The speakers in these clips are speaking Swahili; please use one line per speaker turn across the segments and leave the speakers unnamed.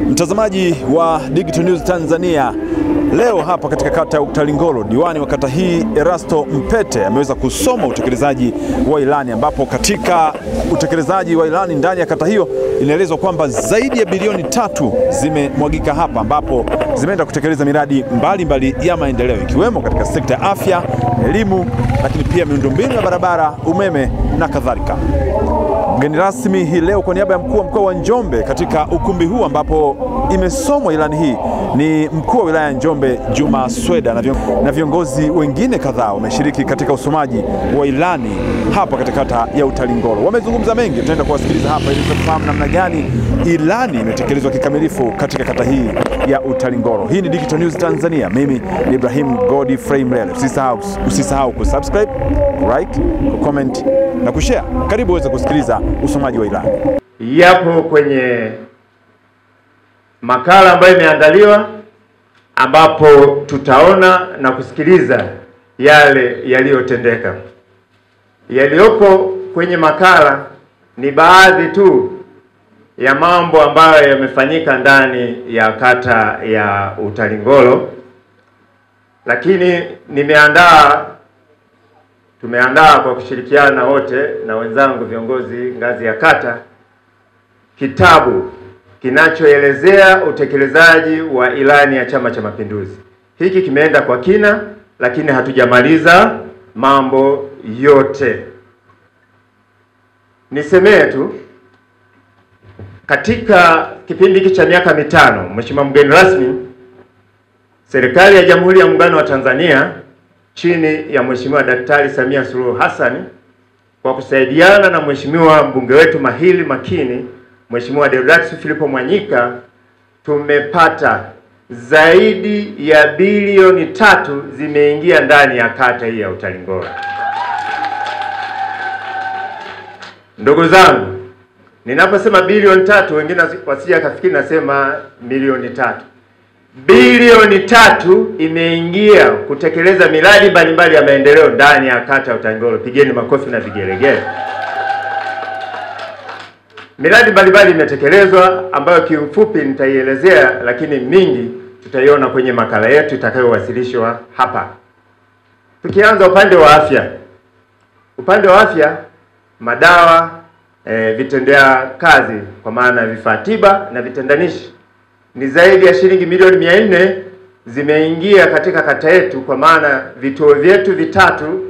Mtazamaji wa Digital News Tanzania, leo hapa katika kata ya Utalingolo, diwani wa kata hii Erasto Mpete ameweza kusoma utekelezaji wa ilani, ambapo katika utekelezaji wa ilani ndani ya kata hiyo inaelezwa kwamba zaidi ya bilioni 3 zimemwagika hapa, ambapo zimeenda kutekeleza miradi mbalimbali ya maendeleo ikiwemo katika sekta ya afya, elimu, lakini pia miundombinu ya barabara, umeme na kadhalika. Mgeni rasmi hii leo kwa niaba ya mkuu wa mkoa wa Njombe katika ukumbi huu ambapo imesomwa ilani hii ni mkuu wa wilaya ya Njombe Juma Sweda, na viongozi wengine kadhaa wameshiriki katika usomaji wa ilani hapa katika kata ya Utalingolo. Wamezungumza mengi, tutaenda kuwasikiliza hapa ili tufahamu namna gani ilani imetekelezwa kikamilifu katika kata hii ya Utalingolo. Hii ni Digital News Tanzania. Mimi ni Ibrahim Godfrey Mlele. Usisahau kusubscribe, like, comment na kushare. Karibu uweze kusikiliza usomaji wa ilani.
Yapo kwenye makala ambayo imeandaliwa, ambapo tutaona na kusikiliza yale yaliyotendeka. Yaliyopo kwenye makala ni baadhi tu ya mambo ambayo yamefanyika ndani ya kata ya Utalingolo, lakini tumeandaa kwa kushirikiana wote na wenzangu viongozi ngazi ya kata kitabu kinachoelezea utekelezaji wa ilani ya Chama cha Mapinduzi. Hiki kimeenda kwa kina, lakini hatujamaliza mambo yote. Nisemee tu, katika kipindi hiki cha miaka mitano, Mheshimiwa mgeni rasmi, serikali ya Jamhuri ya Muungano wa Tanzania chini ya Mheshimiwa Daktari Samia Suluhu Hassan kwa kusaidiana na Mheshimiwa mbunge wetu mahiri makini Mheshimiwa Deodatus Philipo Mwanyika, tumepata zaidi ya bilioni 3 zimeingia ndani ya kata hii ya Utalingolo. Ndugu zangu, ninaposema bilioni 3 wengine wasije kafikiri nasema milioni 3. Bilioni 3 imeingia kutekeleza miradi mbalimbali ya maendeleo ndani ya kata ya Utalingolo. Pigeni makofi na vigelegele. Miradi mbalimbali imetekelezwa ambayo kiufupi nitaielezea, lakini mingi tutaiona kwenye makala yetu itakayowasilishwa hapa. Tukianza upande wa afya. Upande wa afya, madawa, vitendea kazi kwa maana vifaa tiba na vitendanishi ni zaidi ya shilingi milioni 400 zimeingia katika kata yetu, kwa maana vituo vyetu vitatu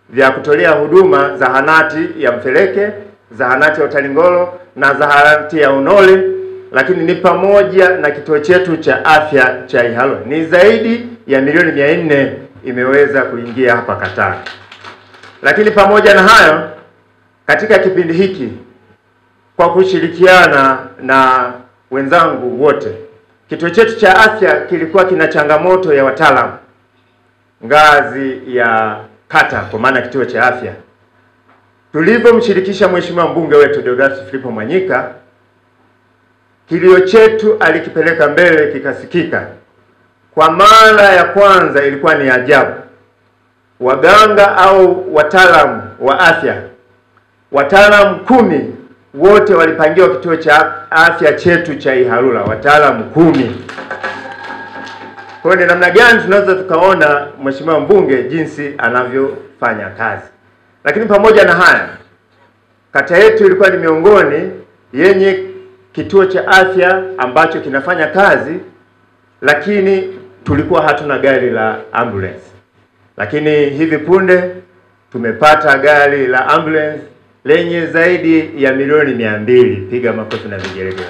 vya kutolea huduma, zahanati ya Mfeleke, zahanati ya Utalingolo na zahanati ya Unole, lakini ni pamoja na kituo chetu cha afya cha Ihalo, ni zaidi ya milioni 400 imeweza kuingia hapa kata. Lakini pamoja na hayo, katika kipindi hiki kwa kushirikiana na wenzangu wote, kituo chetu cha afya kilikuwa kina changamoto ya wataalamu ngazi ya kata, kwa maana kituo cha afya. Tulivyomshirikisha Mheshimiwa mbunge wetu Deodatus Philipo Mwanyika, kilio chetu alikipeleka mbele kikasikika. Kwa mara ya kwanza ilikuwa ni ajabu. Waganga au wataalamu wa afya, wataalamu 10 wote walipangiwa kituo cha afya chetu cha Ihalula, wataalamu 10. Kwa ni namna gani tunaweza tukaona Mheshimiwa mbunge jinsi anavyofanya kazi. Lakini pamoja na haya, kata yetu ilikuwa ni miongoni yenye kituo cha afya ambacho kinafanya kazi, lakini tulikuwa hatuna gari la ambulance. Lakini hivi punde tumepata gari la ambulance lenye zaidi ya milioni 200. Piga makofi na vigelegele.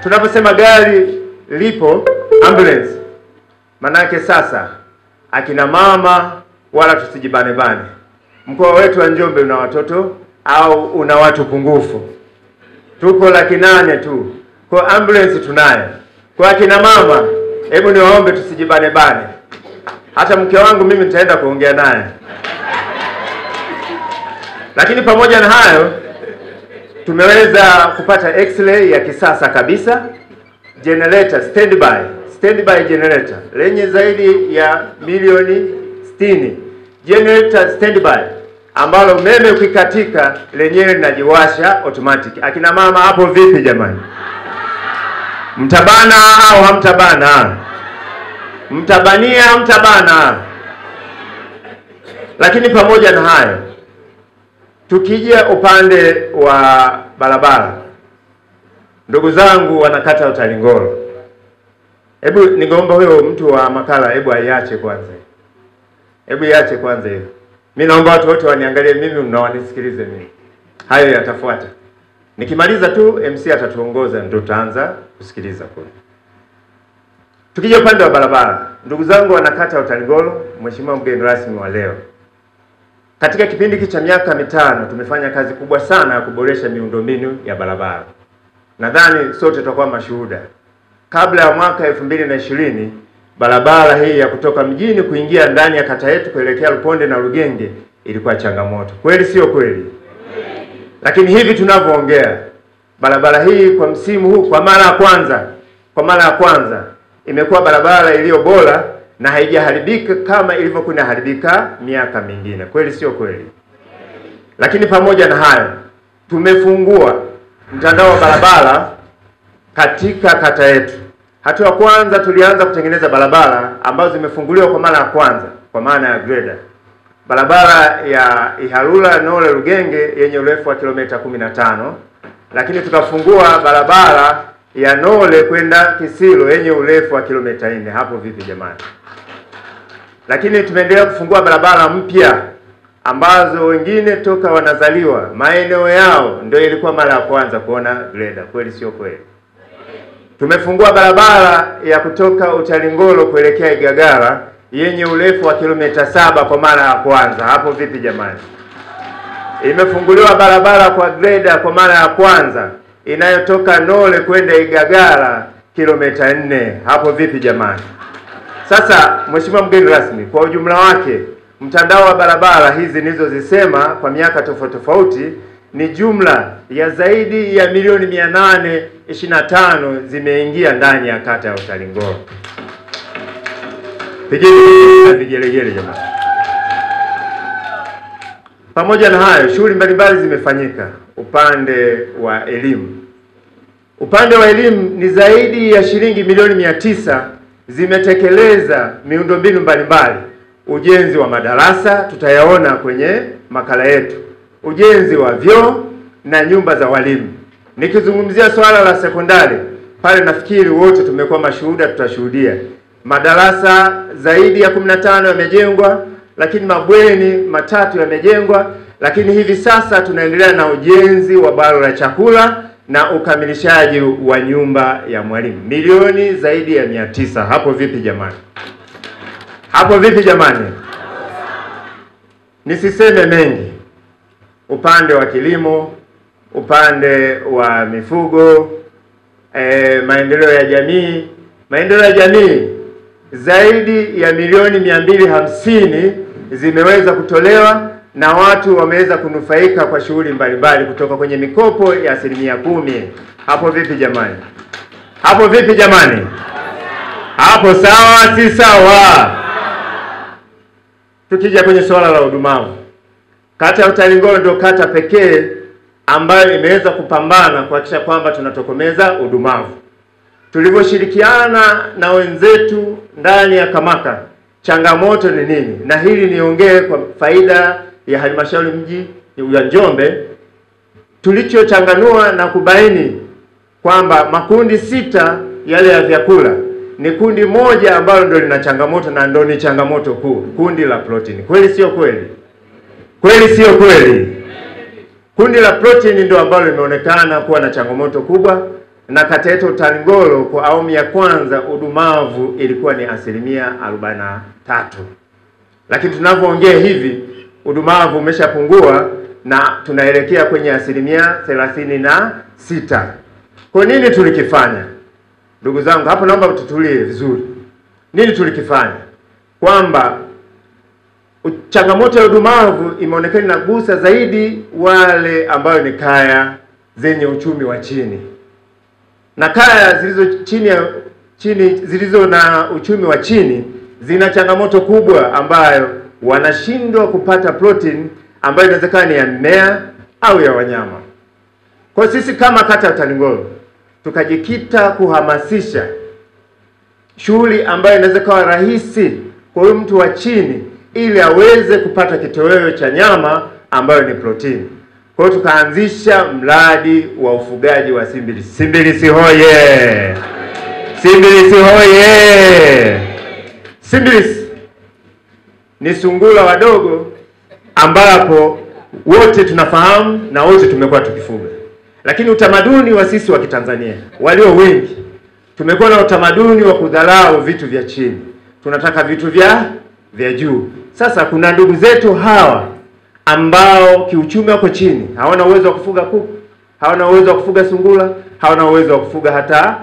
Tunaposema gari lipo ambulance, manake sasa akina mama wala tusijibane. Mkoa wetu wa Njombe una watoto au una watu pungufu, tuko 800 tu. Kwa ambulance tunayo. Kwa akina mama, hebu niwaombe tusijibane. Hata mke wangu mimi nitaenda kuongea naye. Lakini pamoja na hayo, tumeweza kupata x-ray ya kisasa kabisa, generator standby generator lenye zaidi ya milioni 60. Generator standby ambalo umeme ukikatika lenyewe linajiwasha automatic. Akina mama hapo vipi jamani? Mtabana au hamtabana? Mtabania mtabana? Lakini pamoja na hayo, tukija upande wa barabara, ndugu zangu wanakata Utalingolo, hebu ningeomba huyo mtu wa makala hebu aiache kwanza. Hebu iache kwanza hiyo. Mimi naomba watu wote waniangalie mimi na wanisikilize mimi. Hayo yatafuata. Nikimaliza tu MC atatuongoza ndio tutaanza kusikiliza kule. Tukija upande wa barabara, ndugu zangu wanakata Utalingolo, mheshimiwa mgeni rasmi wa leo. Katika kipindi hiki cha miaka 5 tumefanya kazi kubwa sana ya kuboresha miundombinu ya barabara. Nadhani sote tutakuwa mashuhuda. Kabla ya mwaka 2020 barabara hii ya kutoka mjini kuingia ndani ya kata yetu kuelekea Luponde na Rugenge ilikuwa changamoto. Kweli sio kweli? Lakini hivi tunavyoongea, barabara hii kwa msimu huu kwa mara ya kwanza imekuwa barabara iliyo bora na haijaharibika kama ilivyokuwa inaharibika miaka mingine. Kweli sio kweli? Lakini pamoja na hayo, tumefungua mtandao wa barabara katika kata yetu. Hatua ya kwanza tulianza kutengeneza barabara ambazo zimefunguliwa kwa mara ya kwanza kwa maana ya grader. Barabara ya Ihalula Nole Rugenge yenye urefu wa kilomita 15, lakini tukafungua barabara ya Nole kwenda Kisilo yenye urefu wa kilomita 4. Hapo vipi jamani? Lakini tumeendelea kufungua barabara mpya ambazo wengine toka wanazaliwa maeneo yao ndio ilikuwa mara ya kwanza kuona grader. Kweli sio kweli? Tumefungua barabara ya kutoka Utalingolo kuelekea Igagala yenye urefu wa kilomita 7 kwa mara ya kwanza. Hapo vipi jamani? Imefunguliwa barabara kwa grader kwa mara ya kwanza inayotoka Nole kwenda Igagala kilomita 4. Hapo vipi jamani? Sasa mheshimiwa mgeni rasmi, kwa ujumla wake mtandao wa barabara hizi nilizozisema kwa miaka tofauti ni jumla ya zaidi ya milioni 825 zimeingia ndani ya kata ya Utalingolo. Pigeni vigelegele jamani. Pamoja na hayo, shughuli mbalimbali zimefanyika upande wa elimu. Upande wa elimu ni zaidi ya shilingi milioni 900 zimetekeleza miundombinu mbalimbali. Ujenzi wa madarasa tutayaona kwenye makala yetu. Ujenzi wa vyoo na nyumba za walimu. Nikizungumzia swala la sekondari, pale nafikiri wote tumekuwa mashuhuda, tutashuhudia. Madarasa zaidi ya 15 yamejengwa, lakini mabweni 3 yamejengwa, lakini hivi sasa tunaendelea na ujenzi wa baro la chakula na ukamilishaji wa nyumba ya mwalimu. Milioni zaidi ya 900. Hapo vipi jamani? Hapo vipi jamani? Nisiseme mengi. Upande wa kilimo, upande wa mifugo, maendeleo ya jamii zaidi ya milioni 250 zimeweza kutolewa na watu wameweza kunufaika kwa shughuli mbalimbali kutoka kwenye mikopo ya 10%. Hapo vipi jamani? Hapo vipi jamani? Hapo sawa si sawa? Tukija kwenye swala la udumavu, kata ya Utalingolo ndio kata pekee ambayo imeweza kupambana kuhakikisha kwamba tunatokomeza udumavu. Tulivyoshirikiana na wenzetu ndani ya Kamaka, changamoto ni nini? Na hili niongee kwa faida ya halmashauri mji ya Njombe. Tulichochanganua na kubaini kwamba makundi 6 yale ya vyakula ni kundi moja ambalo ndio lina changamoto na ndio ni changamoto kuu, kundi la protein. Kweli sio kweli? Kweli sio kweli? Kundi la protein ndio ambalo limeonekana kuwa na changamoto kubwa, na kata yetu Utalingolo kwa awamu ya kwanza udumavu ilikuwa ni 43%. Lakini tunavyoongea hivi udumavu umeshapungua na tunaelekea kwenye 36%. Kwa nini tulikifanya? Ndugu zangu, hapo naomba tutulie vizuri. Nini tulikifanya? Kwamba changamoto ya udumavu imeonekana inagusa zaidi wale ambao ni kaya zenye uchumi wa chini. Na kaya zilizo na uchumi wa chini zina changamoto kubwa ambayo wanashindwa kupata protein ambayo inawezekana ni ya mmea au ya wanyama. Kwa sisi kama kata ya Utalingolo tukajikita kuhamasisha shughuli ambayo inaweza kuwa rahisi kwa huyu mtu wa chini ili aweze kupata kitoweo cha nyama ambayo ni protini. Kwa hiyo tukaanzisha mradi wa ufugaji wa simbilisi. Simbilisi hoye! Simbilisi hoye! Simbilisi ni sungura wadogo ambapo wote tunafahamu na wote tumekuwa tukifuga. Lakini utamaduni wa sisi wa Kitanzania walio wengi tumekuwa na utamaduni wa kudharau vitu vya chini. Tunataka vitu vya juu. Sasa kuna ndugu zetu hawa ambao kiuchumi wako chini, hawana uwezo wa kufuga kuku, hawana uwezo wa kufuga sungura, hawana uwezo wa kufuga hata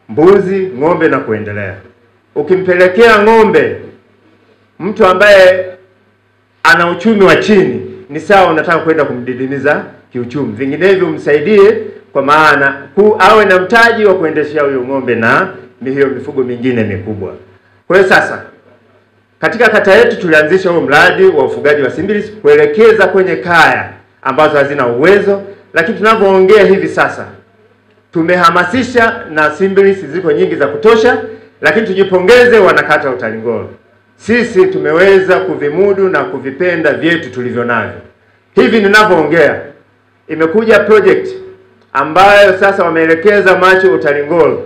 mbuzi, ng'ombe na kuendelea. Ukimpelekea ng'ombe mtu ambaye ana uchumi wa chini, ni sawa unataka kwenda kumdidimiza kiuchumi. Vinginevyo msaidie kwa maana awe na mtaji wa kuendeshea huyo ng'ombe na hiyo mifugo mingine mikubwa. Kwa hiyo sasa katika kata yetu tulianzisha huo mradi wa ufugaji wa simbilisi kuelekeza kwenye kaya ambazo hazina uwezo, lakini tunavyoongea hivi sasa tumehamasisha na simbilisi ziko nyingi za kutosha, lakini tujipongeze wanakata Utalingolo. Sisi tumeweza kuvimudu na kuvipenda vyetu tulivyo navyo. Hivi ninavyoongea imekuja project ambayo sasa wameelekeza macho Utalingolo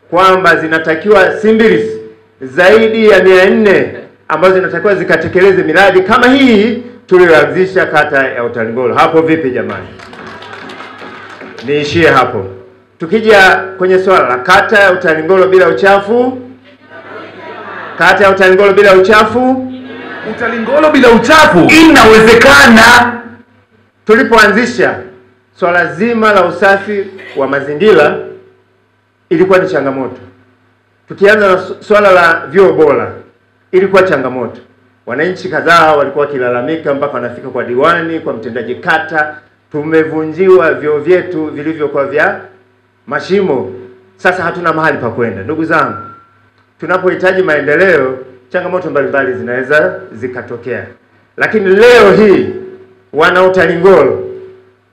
kwamba zinatakiwa simbilisi zaidi ya 400 ambazo zinatakiwa zikatekeleze miradi kama hii tuliyoanzisha kata ya Utalingolo. Hapo vipi jamani? Niishie hapo. Tukija kwenye swala la kata ya Utalingolo bila uchafu, kata ya Utalingolo bila uchafu,
Utalingolo bila uchafu
inawezekana. Tulipoanzisha swala zima la usafi wa mazingira ilikuwa ni changamoto. Tukianza na swala la vyoo bora ilikuwa changamoto. Wananchi kadhaa walikuwa wakilalamika mpaka wanafika kwa diwani, kwa mtendaji kata, tumevunjiwa vyoo vyetu vilivyokuwa vya mashimo. Sasa hatuna mahali pa kwenda. Ndugu zangu, tunapohitaji maendeleo, changamoto mbalimbali zinaweza zikatokea. Lakini leo hii wana Utalingolo,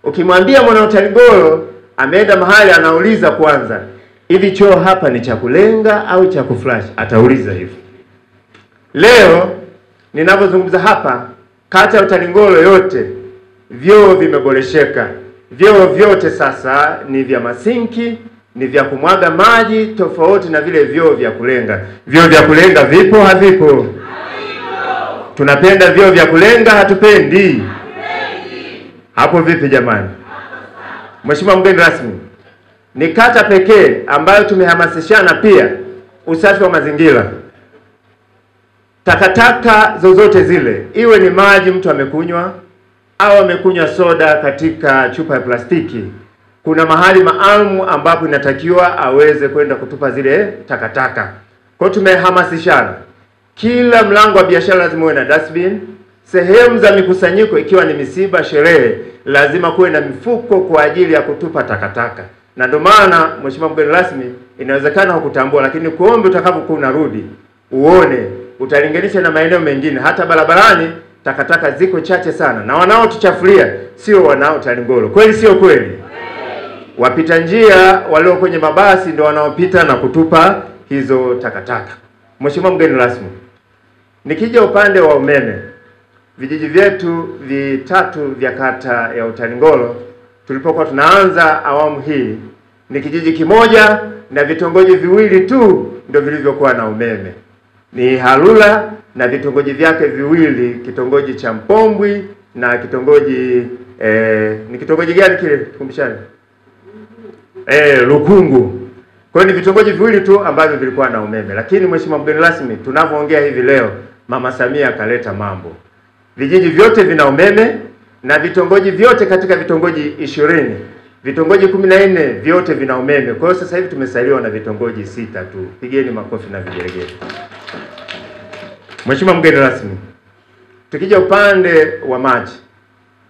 ukimwambia mwana Utalingolo ameenda mahali anauliza kwanza, hivi choo hapa ni cha kulenga au cha kuflash? Atauliza hivyo. Leo ninapozungumza hapa, kata ya Utalingolo yote vyoo vimeboresheka. Vyoo vyote sasa ni vya masinki, ni vya kumwaga maji, tofauti na vile vyoo vya kulenga. Vyoo vya kulenga vipo havipo? Havipo. Tunapenda vyoo vya kulenga, hatupendi? Hapendi. Hapo vipi jamani? Mheshimiwa mgeni rasmi, ni kata pekee ambayo tumehamasishana pia usafi wa mazingira. Takataka zozote zile, iwe ni maji mtu amekunywa au amekunywa soda katika chupa ya plastiki, kuna mahali maalum ambapo inatakiwa aweze kwenda kutupa zile takataka. Kwa tumehamasishana, kila mlango wa biashara lazima uwe na dustbin, sehemu za mikusanyiko ikiwa ni misiba, sherehe, lazima kuwe na mifuko kwa ajili ya kutupa takataka. Na ndio maana Mheshimiwa mgeni rasmi, inawezekana hukutambua, lakini kuombe utakapokuwa unarudi uone, utalinganisha na maeneo mengine. Hata barabarani takataka ziko chache sana, na wanaotuchafulia sio wanao Utalingolo. Kweli sio kweli? Wapita njia walio kwenye mabasi ndio wanaopita na kutupa hizo takataka. Mheshimiwa mgeni rasmi, nikija upande wa umeme, vijiji vyetu vitatu vya kata ya Utalingolo tulipokuwa tunaanza awamu hii, ni kijiji kimoja na vitongoji viwili tu ndio vilivyokuwa na umeme. Ni Halula na vitongoji vyake viwili, kitongoji cha Mpombwi na kitongoji ni kitongoji gani kile tukumbushane? Lukungu. Kwa hiyo ni vitongoji viwili tu ambavyo vilikuwa na umeme. Lakini Mheshimiwa mgeni rasmi, tunavyoongea hivi leo, Mama Samia akaleta mambo. Vijiji vyote vina umeme na vitongoji vyote katika vitongoji 20, vitongoji 14 vyote vina umeme. Kwa hiyo sasa hivi tumesaliwa na vitongoji 6 tu. Pigeni makofi na vigelegele. Mheshimiwa mgeni rasmi, tukija upande wa maji,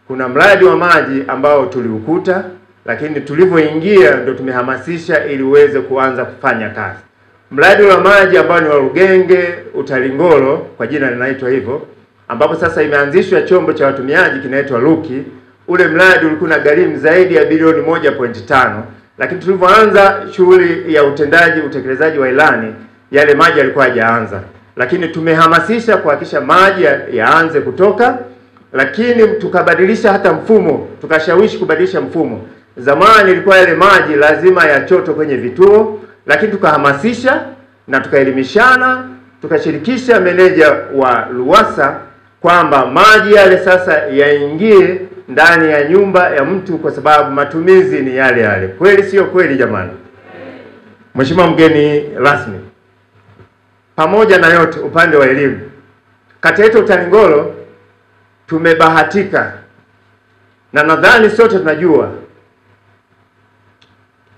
kuna mradi wa maji ambao tuliukuta, lakini tulivyoingia ndio tumehamasisha ili uweze kuanza kufanya kazi. Mradi wa maji ambao ni wa Rugenge Utalingolo, kwa jina linaitwa hivyo, ambapo sasa imeanzishwa chombo cha watumiaji kinaitwa Luki. Ule mradi ulikuwa na gharimu zaidi ya bilioni 1.5, lakini tulivyoanza shughuli ya utekelezaji wa ilani, yale maji yalikuwa hayajaanza, lakini tumehamasisha kuhakikisha maji yaanze kutoka, lakini tukabadilisha hata mfumo, tukashawishi kubadilisha mfumo. Zamani ilikuwa yale maji lazima yachotwe kwenye vituo, lakini tukahamasisha na tukaelimishana, tukashirikisha meneja wa RUWASA kwamba maji yale sasa yaingie ndani ya nyumba ya mtu kwa sababu matumizi ni yale yale. Kweli sio kweli jamani? Mheshimiwa mgeni rasmi, pamoja na yote, upande wa elimu, kata yetu Utalingolo tumebahatika, na nadhani sote tunajua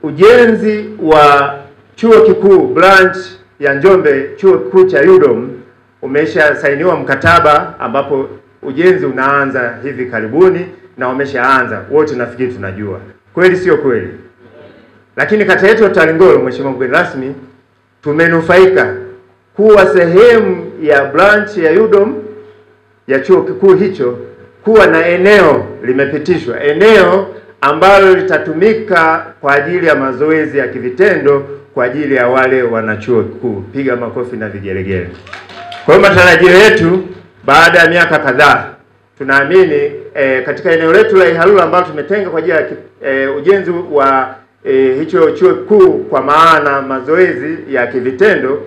ujenzi wa chuo kikuu branch ya Njombe, chuo kikuu cha UDOM, umesha sainiwa mkataba ambapo ujenzi unaanza hivi karibuni na umeshaanza. Wote nafikiri tunajua. Kweli sio kweli? Lakini kata yetu Utalingolo, Mheshimiwa mgeni rasmi, tumenufaika kuwa sehemu ya branch ya UDOM ya chuo kikuu hicho, kuwa na eneo limepitishwa, eneo ambalo litatumika kwa ajili ya mazoezi ya kivitendo kwa ajili ya wale wanachuo kikuu. Piga makofi na vigelegele. Kwa hiyo matarajio yetu baada ya miaka kadhaa, tunaamini katika eneo letu la Ihalula ambalo tumetenga kwa ajili ya ujenzi wa hicho chuo kikuu kwa maana mazoezi ya kivitendo,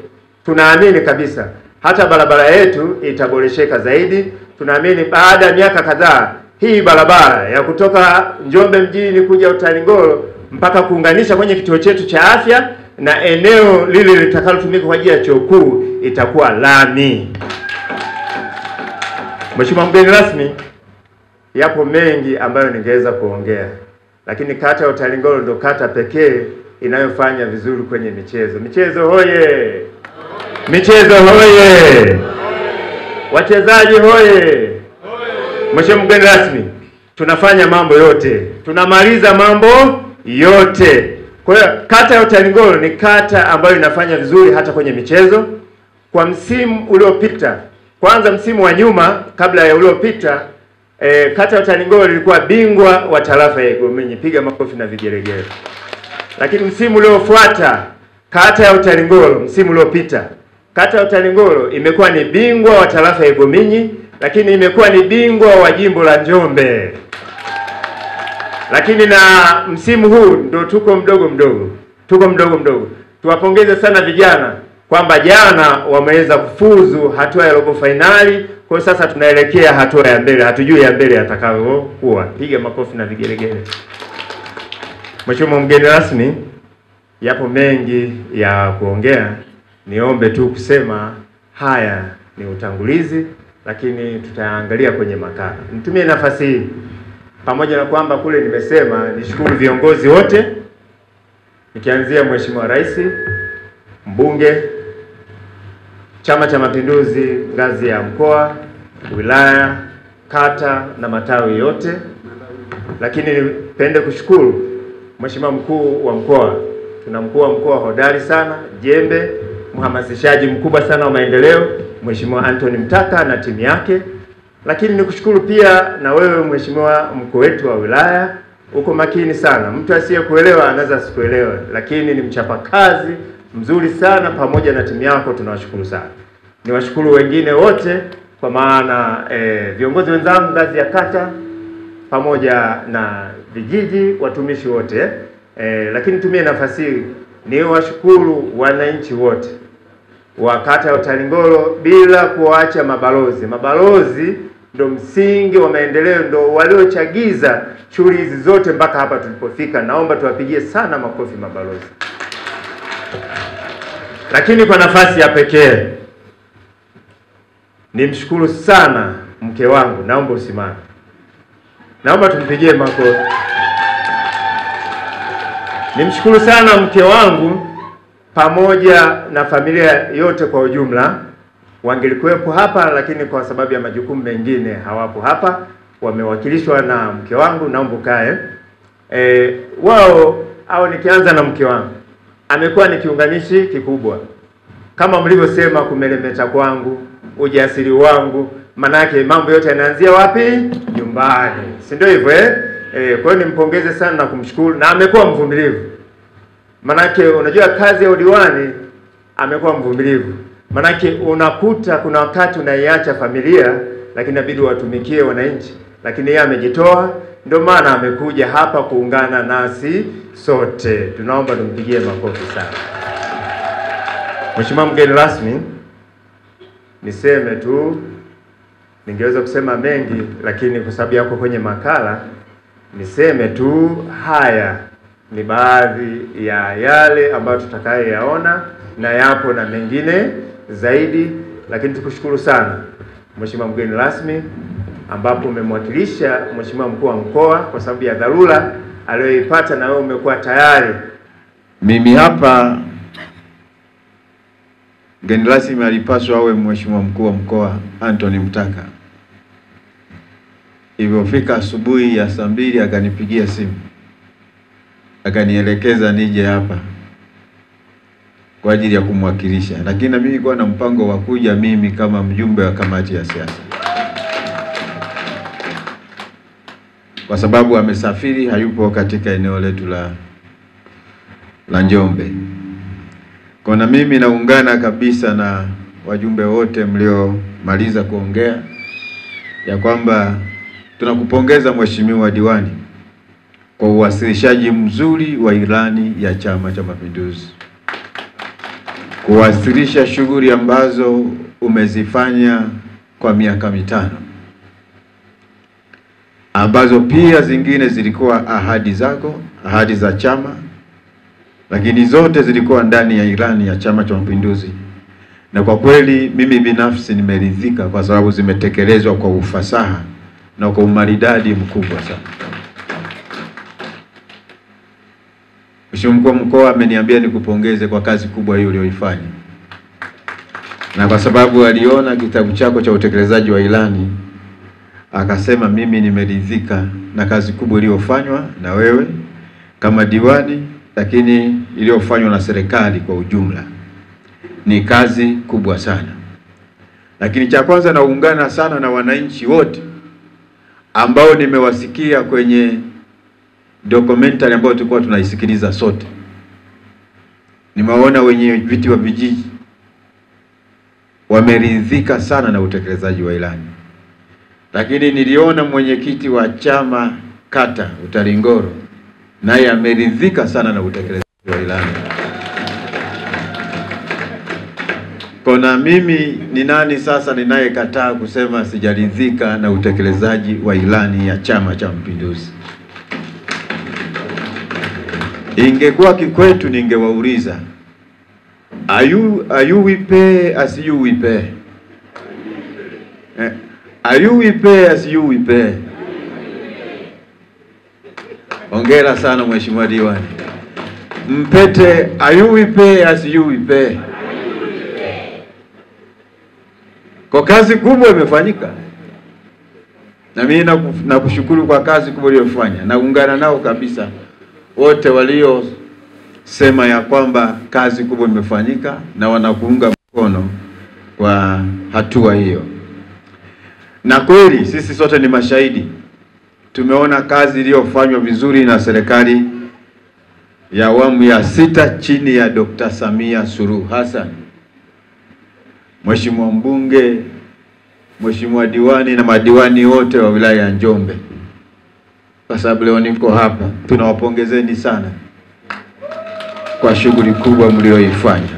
tunaamini kabisa hata barabara yetu itaboresheka zaidi. Tunaamini baada ya miaka kadhaa hii barabara ya kutoka Njombe mjini kuja Utalingolo mpaka kuunganisha kwenye kituo chetu cha afya na eneo lile litakalotumika kwa ajili ya chuo kikuu itakuwa lami. Mheshimiwa mgeni rasmi, yapo mengi ambayo ningeweza kuongea, lakini kata ya Utalingolo ndo kata pekee inayofanya vizuri kwenye michezo. Michezo hoye! Michezo hoye! Wachezaji hoye! Mheshimiwa mgeni rasmi, tunafanya mambo yote, tunamaliza mambo yote. Kwa hiyo kata ya Utalingolo ni kata ambayo inafanya vizuri hata kwenye michezo. Kwa msimu uliopita, kwanza msimu wa nyuma kabla ya uliopita, kata ya Utalingolo ilikuwa bingwa wa tarafa ya Igominyi. Piga makofi na vigelegele. Lakini msimu uliofuata, kata ya Utalingolo msimu uliopita, kata ya Utalingolo imekuwa ni bingwa wa tarafa ya Igominyi, lakini imekuwa ni bingwa wa jimbo la Njombe. Lakini na msimu huu ndo tuko mdogo mdogo. Tuwapongeze sana vijana kwamba jana wameweza kufuzu hatua ya robo finali. Kwa sasa tunaelekea hatua ya mbele, hatujui ya mbele atakayokuwa. Piga makofi na vigelegele. Mheshimiwa mgeni rasmi, yapo mengi ya kuongea, niombe tu kusema haya ni utangulizi, lakini tutaangalia kwenye makala. Nitumie nafasi hii, pamoja na kwamba kule nimesema, nishukuru viongozi wote, nikianzia Mheshimiwa Rais, mbunge, Chama cha Mapinduzi ngazi ya mkoa, wilaya, kata na matawi yote. Lakini nipende kushukuru Mheshimiwa mkuu wa mkoa. Tuna mkuu wa mkoa hodari sana, jembe, mhamasishaji mkubwa sana wa maendeleo, Mheshimiwa Anthony Mtaka na timu yake. Lakini nikushukuru pia na wewe Mheshimiwa mkuu wetu wa wilaya, uko makini sana. Mtu asiyekuelewa anaweza asikuelewe, lakini ni mchapakazi mzuri sana, pamoja na timu yako tunawashukuru sana. Niwashukuru wengine wote kwa maana viongozi wenzangu ngazi ya kata pamoja na vijiji, watumishi wote. Lakini tumie nafasi hii niwashukuru wananchi wote wa kata ya Utalingolo bila kuacha mabalozi. Mabalozi ndo msingi wa maendeleo, ndo waliochagiza shughuli hizi zote mpaka hapa tulipofika. Naomba tuwapigie sana makofi mabalozi. Lakini kwa nafasi ya pekee nimshukuru sana mke wangu, naomba usimame. Naomba tumpigie makofi. Nimshukuru sana mke wangu pamoja na familia yote kwa ujumla. Wangelikuwepo hapa, lakini kwa sababu ya majukumu mengine hawapo hapa. Wamewakilishwa na mke wangu, naomba ukae. Wao au nikianza na mke wangu, amekuwa ni kiunganishi kikubwa. Kama mlivyosema, kumelemeta kwangu, ujasiri wangu, manake mambo yote yanaanzia wapi? Nyumbani. Si ndio hivyo Kwa hiyo nimpongeze sana na kumshukuru, na amekuwa mvumilivu. Manake unajua kazi ya udiwani amekuwa mvumilivu. Manake unakuta kuna wakati unaiacha familia lakini inabidi watumikie wananchi, lakini yeye amejitoa, ndio maana amekuja hapa kuungana nasi sote. Tunaomba tumpigie makofi sana. Mheshimiwa mgeni rasmi, niseme tu, ningeweza kusema mengi lakini kwa sababu yako kwenye makala, niseme tu haya ni baadhi ya yale ambayo tutakayoyaona, na yapo na mengine zaidi, lakini tukushukuru sana Mheshimiwa mgeni rasmi, ambapo umemwakilisha Mheshimiwa mkuu wa mkoa kwa sababu ya dharura aliyoipata, na wewe umekuwa tayari.
Mimi hapa mgeni rasmi alipaswa awe Mheshimiwa mkuu wa mkoa Anthony Mtaka. Ilipofika asubuhi ya saa 2 akanipigia simu, akanielekeza nije hapa kwa ajili ya kumwakilisha, lakini mimi nilikuwa na mpango wa kuja mimi kama mjumbe wa kamati ya siasa, kwa sababu amesafiri, hayupo katika eneo letu la Njombe. Kwa na mimi naungana kabisa na wajumbe wote mliomaliza kuongea ya kwamba tunakupongeza Mheshimiwa Diwani kwa uwasilishaji mzuri wa ilani ya Chama cha Mapinduzi, kuwasilisha shughuli ambazo umezifanya kwa miaka 5, ambazo pia zingine zilikuwa ahadi zako, ahadi za chama, lakini zote zilikuwa ndani ya ilani ya Chama cha Mapinduzi. Na kwa kweli mimi binafsi nimeridhika kwa sababu zimetekelezwa kwa ufasaha na kwa umaridadi mkubwa sana. Mheshimiwa mkuu wa mkoa ameniambia nikupongeze kwa kazi kubwa hiyo uliyoifanya, na kwa sababu aliona kitabu chako cha utekelezaji wa ilani, akasema mimi nimeridhika na kazi kubwa iliyofanywa na wewe kama diwani, lakini iliyofanywa na serikali kwa ujumla. Ni kazi kubwa sana. Lakini cha kwanza, naungana sana na wananchi wote ambao nimewasikia kwenye documentary ambayo tulikuwa tunaisikiliza sote. Nimeona wenye viti wa vijiji wameridhika sana na utekelezaji wa ilani. Lakini niliona mwenyekiti wa chama kata Utalingolo naye ameridhika sana na utekelezaji wa ilani. Kona mimi ni nani sasa ninayekataa kusema sijaridhika na utekelezaji wa ilani ya Chama cha Mapinduzi? Ingekuwa kikwetu ningewauliza, are you we pay as you we pay? Are you we pay as you we pay? Hongera sana Mheshimiwa Diwani. Mpete, are you we pay as you we pay? Kwa kazi kubwa imefanyika. Na mimi nakushukuru kwa kazi kubwa uliyofanya. Naungana nao kabisa wote walio sema ya kwamba kazi kubwa imefanyika na wanakuunga mkono kwa hatua hiyo. Na kweli sisi sote ni mashahidi. Tumeona kazi iliyofanywa vizuri na serikali ya awamu ya 6 chini ya Dr. Samia Suluhu Hassan. Mheshimiwa mbunge, Mheshimiwa diwani na madiwani wote wa wilaya ya Njombe, kwa sababu leo niko hapa, tunawapongezeni sana kwa shughuli kubwa mlioifanya.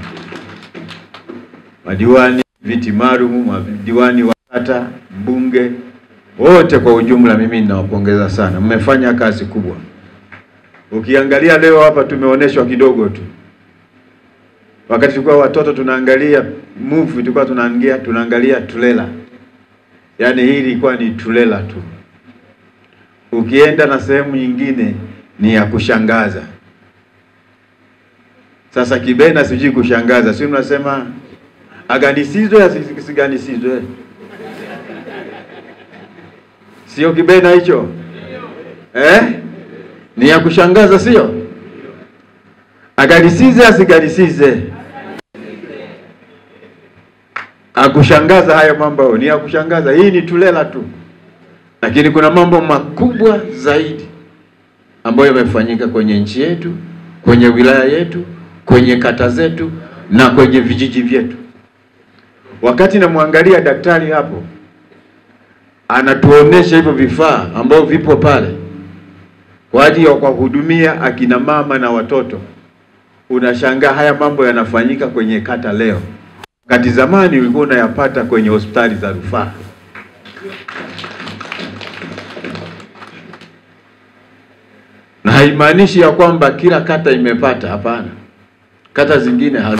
Madiwani, viti maalum, madiwani wa kata, mbunge, wote kwa ujumla mimi ninawapongeza sana. Mmefanya kazi kubwa. Ukiangalia leo hapa tumeoneshwa kidogo tu. Wakati tulikuwa watoto tunaangalia movie, tulikuwa tunaangalia tulela. Yaani hii ilikuwa ni tulela tu. Ukienda na sehemu nyingine ni ya kushangaza. Sasa Kibena sijui kushangaza. Sio mnasema aganisizwe ya siganisizwe. Sio Kibena hicho? Ni ya kushangaza sio? Aganisize asiganisize. Akushangaza hayo mambo, ni ya kushangaza. Hii ni tulela tu. Lakini kuna mambo makubwa zaidi ambayo yamefanyika kwenye nchi yetu kwenye wilaya yetu, kwenye kata zetu na kwenye vijiji vyetu. Wakati namwangalia daktari hapo anatuonesha hivyo vifaa ambavyo vipo pale kwa ajili ya kuhudumia akina mama na watoto, unashangaa haya mambo yanafanyika kwenye kata leo, wakati zamani ulikuwa unayapata kwenye hospitali za rufaa. Na haimaanishi ya kwamba kila kata imepata, hapana. Kata zingine hazina.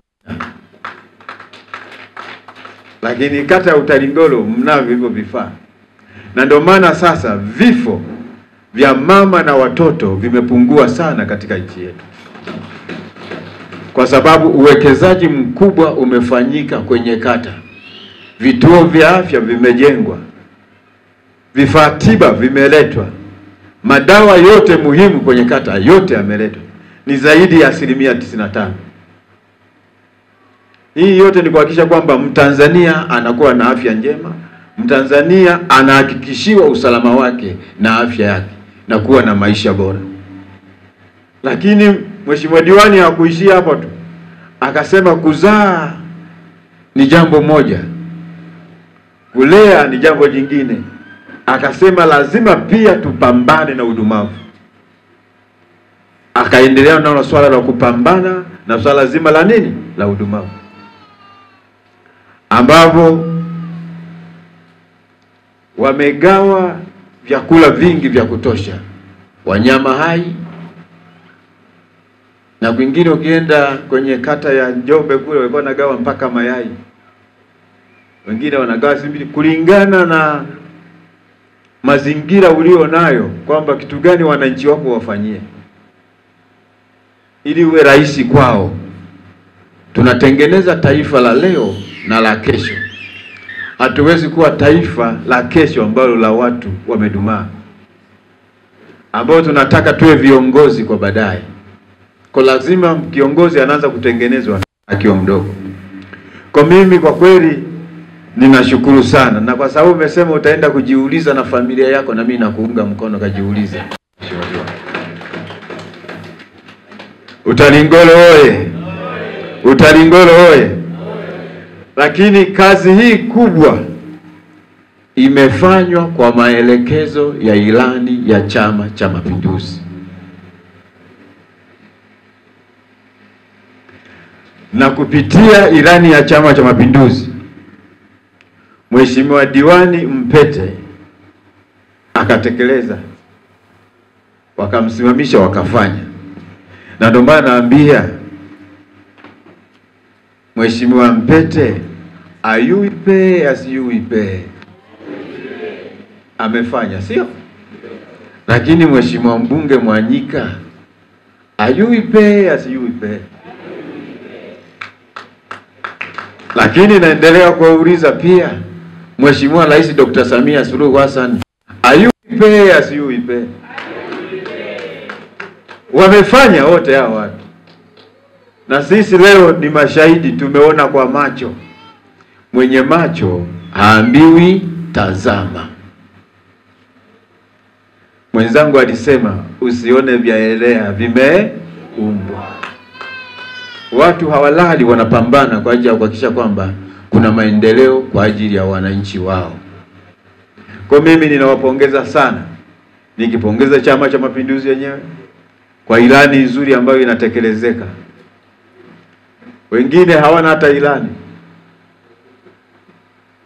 Lakini kata ya Utalingolo mnavyo hivyo vifaa. Na ndio maana sasa vifo vya mama na watoto vimepungua sana katika nchi yetu. Kwa sababu uwekezaji mkubwa umefanyika kwenye kata. Vituo vya afya vimejengwa. Vifaa tiba vimeletwa. Madawa yote muhimu kwenye kata yote yameletwa. Ni zaidi ya 95%. Hii yote ni kuhakikisha kwamba Mtanzania anakuwa na afya njema, Mtanzania anahakikishiwa usalama wake na afya yake na kuwa na maisha bora. Lakini Mheshimiwa Diwani hakuishia hapo tu. Akasema kuzaa ni jambo moja, kulea ni jambo jingine. Akasema lazima pia tupambane na udumavu. Akaendelea na swala la kupambana na swala zima la nini? La udumavu. Ambapo wamegawa vyakula vingi vya kutosha, wanyama hai, na kwingine ukienda kwenye kata ya Njombe kule walikuwa wanagawa mpaka mayai. Wengine wanagawa simbili kulingana na mazingira ulio nayo, kwamba kitu gani wananchi wako wafanyie ili uwe rahisi kwao. Tunatengeneza taifa la leo na la kesho. Hatuwezi kuwa taifa la kesho ambalo la watu wamedumaa, ambao tunataka tuwe viongozi kwa baadaye. Kwa lazima kiongozi anaanza kutengenezwa akiwa mdogo. Kwa mimi kwa kweli ninashukuru sana, na kwa sababu umesema utaenda kujiuliza na familia yako, na mimi nakuunga mkono kajiulize. Utalingolo oye! Utalingolo oye! Lakini kazi hii kubwa imefanywa kwa maelekezo ya ilani ya Chama cha Mapinduzi. Na kupitia ilani ya Chama cha Mapinduzi, Mheshimiwa Diwani Mpete akatekeleza, wakamsimamisha wakafanya. Na ndio maana naambia Mheshimiwa Mpete ayuipe asiyuipe amefanya, sio? Lakini Mheshimiwa Mbunge Mwanyika ayuipe asiyuipe. Lakini naendelea kuuliza pia Mheshimiwa Rais Dr. Samia Suluhu Hassan ayuipe asiyuipe. Wamefanya wote hao watu. Na sisi leo ni mashahidi, tumeona kwa macho. Mwenye macho haambiwi tazama. Mwenzangu alisema usione vyaelea vimeumbwa. Watu hawalali, wanapambana kwa ajili ya kuhakikisha kwamba kuna maendeleo kwa ajili ya wananchi wao. Kwa mimi ninawapongeza sana. Nikipongeza Chama cha Mapinduzi yenyewe kwa ilani nzuri ambayo inatekelezeka. Wengine hawana hata ilani,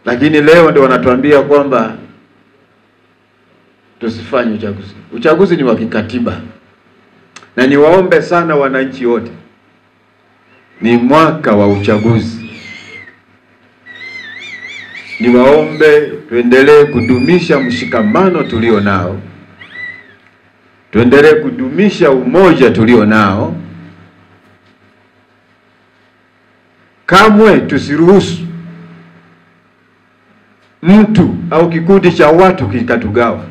lakini leo ndio wanatuambia kwamba tusifanye uchaguzi. Uchaguzi ni wa kikatiba. Na niwaombe sana wananchi wote, ni mwaka wa uchaguzi. Niwaombe tuendelee kudumisha mshikamano tulio nao. Tuendelee kudumisha umoja tulio nao. Kamwe tusiruhusu mtu au kikundi cha watu kikatugawa.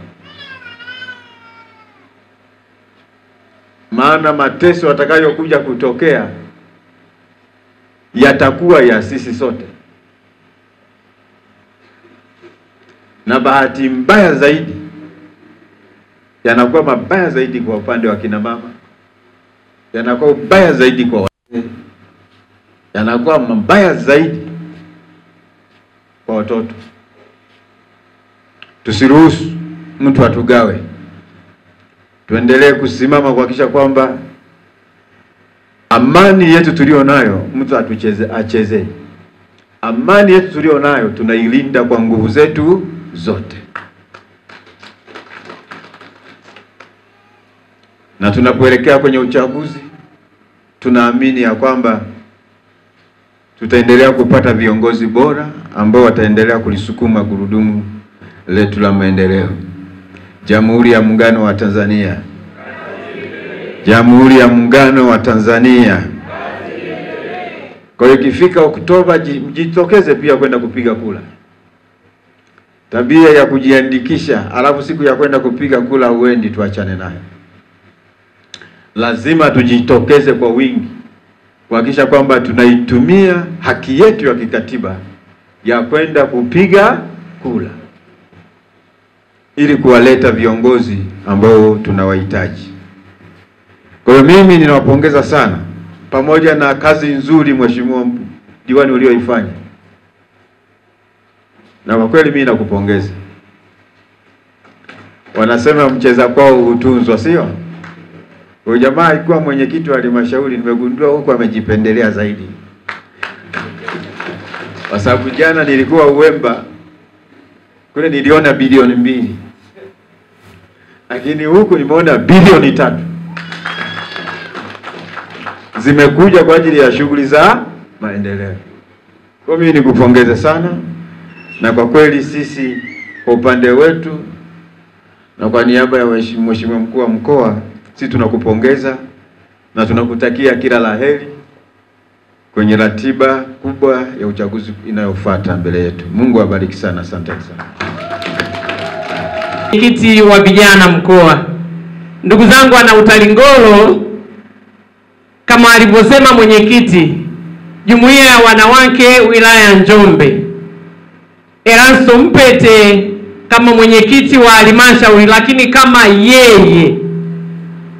Maana mateso atakayokuja kutokea yatakuwa ya sisi sote. Na bahati mbaya zaidi, yanakuwa mabaya zaidi kwa upande wa kina mama, yanakuwa mbaya zaidi kwa wazee, yanakuwa mabaya zaidi kwa watoto. Tusiruhusu mtu atugawe. Tuendelee kusimama kuhakikisha kwamba amani yetu tulio nayo mtu acheze. Amani yetu tulio nayo tunailinda kwa nguvu zetu zote. Na tunapoelekea kwenye uchaguzi, tunaamini ya kwamba tutaendelea kupata viongozi bora ambao wataendelea kulisukuma gurudumu letu la maendeleo. Jamhuri ya Muungano wa Tanzania. Jamhuri ya Muungano wa Tanzania. Kwa hiyo ikifika Oktoba, mjitokeze pia kwenda kupiga kura. Tabia ya kujiandikisha alafu siku ya kwenda kupiga kura uendi, tuachane nayo. Lazima tujitokeze kwa wingi kuhakikisha kwamba tunaitumia haki yetu ya kikatiba ya kwenda kupiga kura ili kuwaleta viongozi ambao tunawahitaji. Kwa hiyo mimi ninawapongeza sana, pamoja na kazi nzuri Mheshimiwa Diwani ulioifanya. Na kwa kweli mimi nakupongeza. Wanasema mcheza kwao hutunzwa, sio? Huyu jamaa alikuwa mwenyekiti wa halmashauri, nimegundua huko amejipendelea zaidi. Kwa sababu jana nilikuwa Uwemba, kule niliona bilioni 2. Lakini huku nimeona bilioni 3. Zimekuja kwa ajili ya shughuli za maendeleo. Kwa mimi nikupongeze sana, na kwa kweli sisi kwa upande wetu na kwa niaba ya Mheshimiwa Mkuu wa Mkoa, sisi tunakupongeza na tunakutakia kila laheri kwenye ratiba kubwa ya uchaguzi inayofuata mbele yetu. Mungu awabariki sana, asante sana.
Mwenyekiti wa vijana mkoa, ndugu zangu wana Utalingolo, kama alivyosema mwenyekiti, jumuiya ya wanawake wilaya ya Njombe, Erasto Mpete kama mwenyekiti wa halmashauri, lakini kama yeye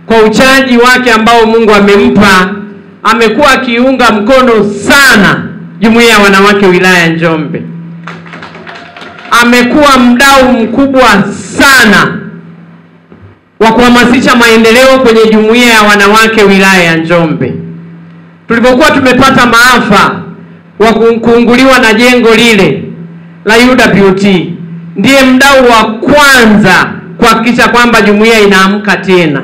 kwa uchaji wake ambao Mungu amempa, amekuwa akiunga mkono sana jumuiya ya wanawake wilaya ya Njombe. Amekuwa mdau mkubwa sana wa kuhamasisha maendeleo kwenye jumuiya ya wanawake wilaya ya Njombe. Tulipokuwa tumepata maafa wa kuunguliwa na jengo lile la UWT, ndiye mdau wa kwanza kuhakikisha kwamba jumuiya inaamka tena.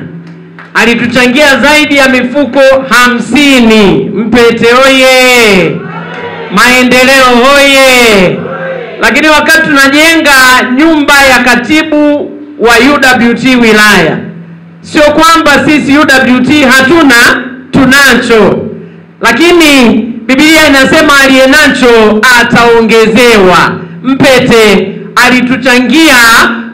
Alituchangia zaidi ya mifuko 50. Mpete oye! Maendeleo hoye! Lakini wakati tunajenga nyumba ya katibu wa UWT wilaya, sio kwamba sisi UWT hatuna, tunacho. Lakini Biblia inasema aliye nacho ataongezewa. Mpete alituchangia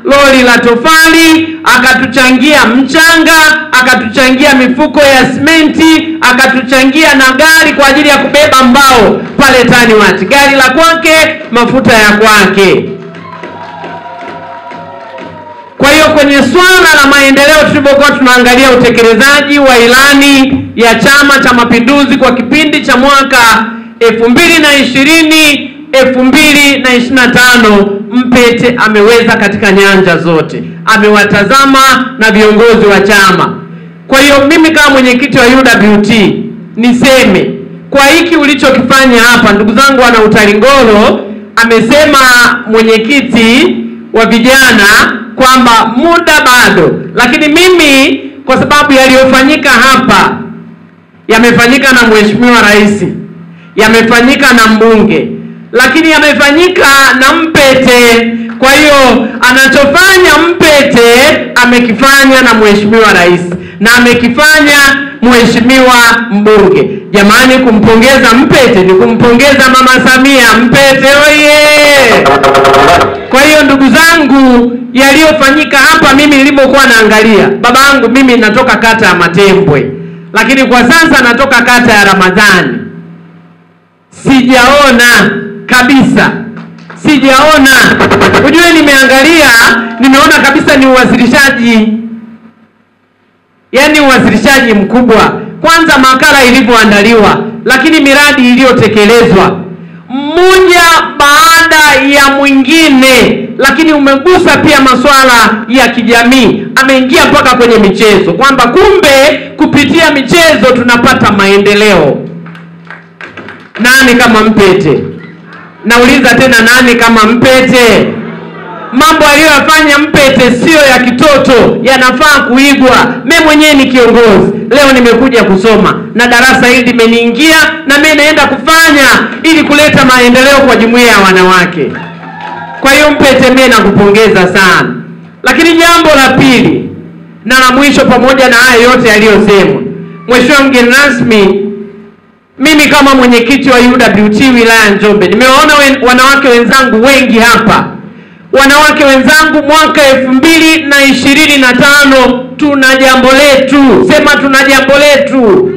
lori la tofali, akatuchangia mchanga, akatuchangia mifuko ya simenti, akatuchangia na gari kwa ajili ya kubeba mbao pale Taniwati. Gari la kwake, mafuta ya kwake. Kwa hiyo kwenye swala la maendeleo, tulipokuwa tunaangalia utekelezaji wa ilani ya Chama cha Mapinduzi kwa kipindi cha mwaka 2020-2025, Mpete ameweza katika nyanja zote. Amewatazama na viongozi wa chama. Kwa hiyo mimi kama mwenyekiti wa UWT niseme kwa hiki ulichokifanya hapa, ndugu zangu wana Utalingolo, amesema mwenyekiti wa vijana kwamba muda bado, lakini mimi kwa sababu yaliyofanyika hapa yamefanyika na Mheshimiwa Rais, yamefanyika na mbunge, lakini yamefanyika na Mpete. Kwa hiyo anachofanya Mpete amekifanya na Mheshimiwa Rais na amekifanya Mheshimiwa mbunge. Jamani, kumpongeza Mpete ni kumpongeza Mama Samia. Mpete oye! Kwa hiyo ndugu zangu, yaliyofanyika hapa, mimi nilipokuwa naangalia, babangu mimi natoka kata ya Matembwe, lakini kwa sasa natoka kata ya Ramadhani. Sijaona kabisa, sijaona. Ujue nimeangalia, nimeona kabisa ni uwasilishaji, yani uwasilishaji mkubwa. kwanza makala ilivyoandaliwa, lakini miradi iliyotekelezwa mmoja baada ya mwingine, lakini umegusa pia masuala ya kijamii, ameingia mpaka kwenye michezo, kwamba kumbe kupitia michezo tunapata maendeleo. Nani kama Mpete? Nauliza tena, nani kama Mpete? Mambo aliyofanya Mpete sio ya kitoto, yanafaa kuigwa. Mimi mwenyewe ni kiongozi, leo nimekuja kusoma na darasa hili limeniingia, na mimi naenda kufanya ili kuleta maendeleo kwa jumuiya ya wanawake. Kwa hiyo Mpete, mimi nakupongeza sana. Lakini jambo la pili na la mwisho, pamoja na haya yote yaliyosemwa, Mheshimiwa mgeni rasmi, mimi kama mwenyekiti wa UWT wilaya Njombe, nimewaona wanawake wenzangu wengi hapa. Wanawake wenzangu, mwaka 2025 tuna jambo letu. Sema tuna jambo letu.